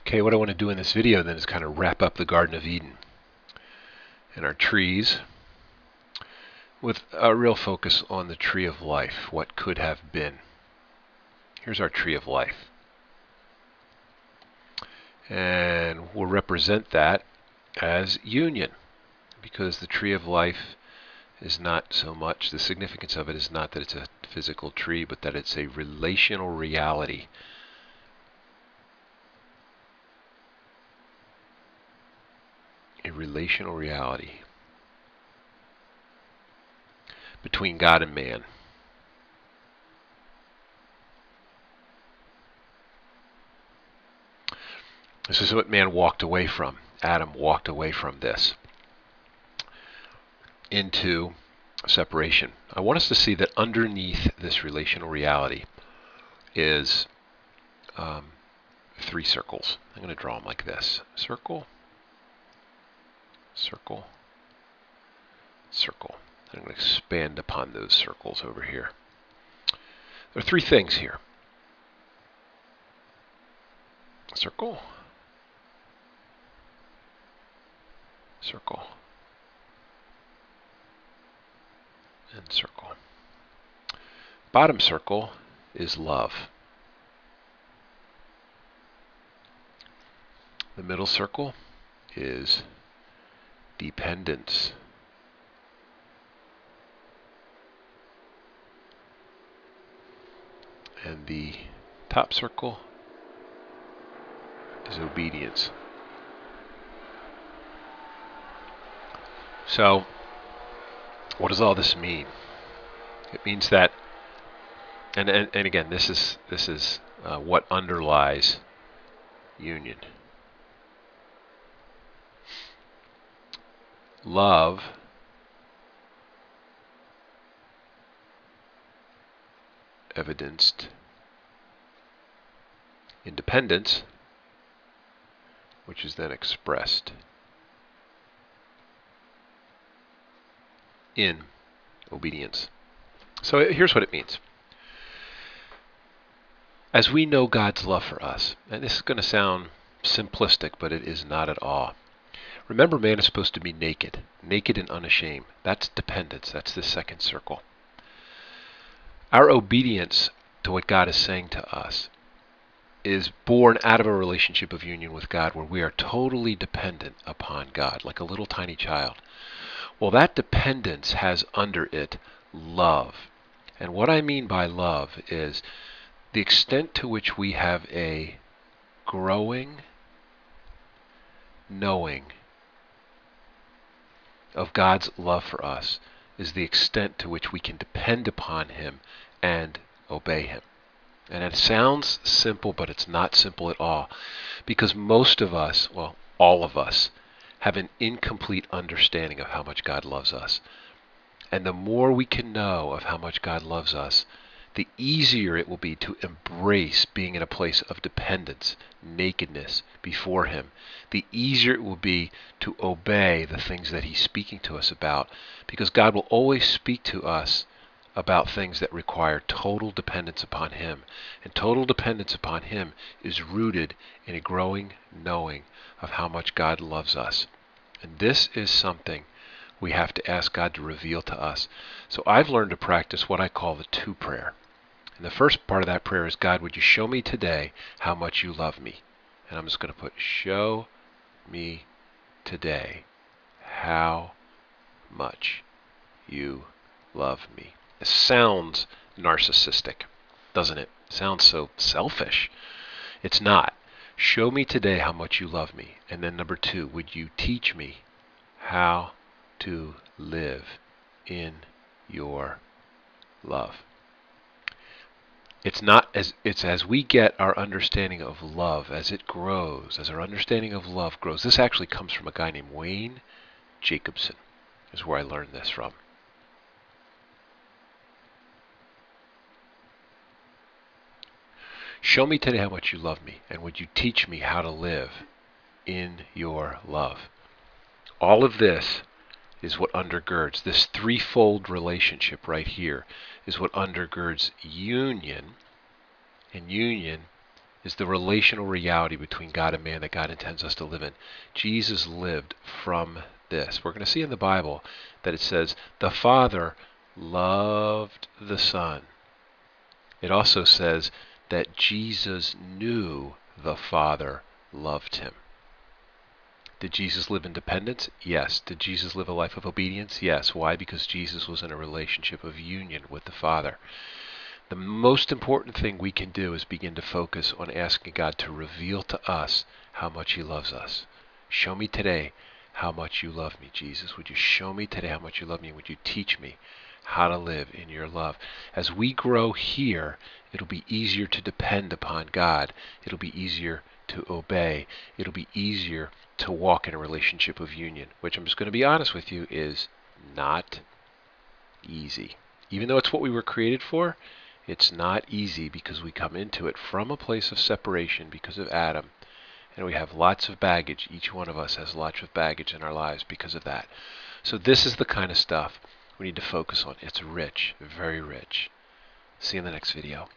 Okay, what I want to do in this video then is kind of wrap up the Garden of Eden and our trees with a real focus on the tree of life, what could have been. Here's our tree of life. And we'll represent that as union, because the tree of life is not so much, the significance of it is not that it's a physical tree, but that it's a relational reality. A relational reality between God and man. This is what man walked away from. Adam walked away from this into separation. I want us to see that underneath this relational reality is three circles. I'm going to draw them like this. Circle, circle, circle. I'm going to expand upon those circles over here. There are three things here. Circle, circle, and circle. Bottom circle is love. The middle circle is dependence. And the top circle is obedience. So, what does all this mean? It means that, and again, this is what underlies union. Love evidenced independence, which is then expressed in obedience. So here's what it means. As we know God's love for us, and this is going to sound simplistic, but it is not at all. Remember, man is supposed to be naked and unashamed. That's dependence. That's the second circle. Our obedience to what God is saying to us is born out of a relationship of union with God where we are totally dependent upon God, like a little tiny child. Well, that dependence has under it love. And what I mean by love is the extent to which we have a growing knowing of God's love for us is the extent to which we can depend upon Him and obey Him. And it sounds simple, but it's not simple at all. Because most of us, well, all of us, have an incomplete understanding of how much God loves us. And the more we can know of how much God loves us, the easier it will be to embrace being in a place of dependence, nakedness before Him. The easier it will be to obey the things that He's speaking to us about, because God will always speak to us about things that require total dependence upon Him. And total dependence upon Him is rooted in a growing knowing of how much God loves us. And this is something we have to ask God to reveal to us. So I've learned to practice what I call the two prayer. And the first part of that prayer is, God, would you show me today how much you love me? And I'm just going to put, show me today how much you love me. It sounds narcissistic, doesn't it? It sounds so selfish. It's not. Show me today how much you love me. And then number two, would you teach me how to live in your love? It's as we get our understanding of love, as it grows, as our understanding of love grows. This actually comes from a guy named Wayne Jacobson, is where I learned this from. Show me today how much you love me, and would you teach me how to live in your love? All of this is what undergirds this threefold relationship right here, is what undergirds union. And union is the relational reality between God and man that God intends us to live in. Jesus lived from this. We're going to see in the Bible that it says the Father loved the Son. It also says that Jesus knew the Father loved him. Did Jesus live in dependence? Yes. Did Jesus live a life of obedience? Yes. Why? Because Jesus was in a relationship of union with the Father. The most important thing we can do is begin to focus on asking God to reveal to us how much he loves us. Show me today how much you love me, Jesus. Would you show me today how much you love me? Would you teach me how to live in your love? As we grow here, it'll be easier to depend upon God. It'll be easier to obey. It'll be easier to walk in a relationship of union, which I'm just going to be honest with you is not easy. Even though it's what we were created for, it's not easy because we come into it from a place of separation because of Adam. And we have lots of baggage. Each one of us has lots of baggage in our lives because of that. So this is the kind of stuff we need to focus on. It's rich, very rich. See you in the next video.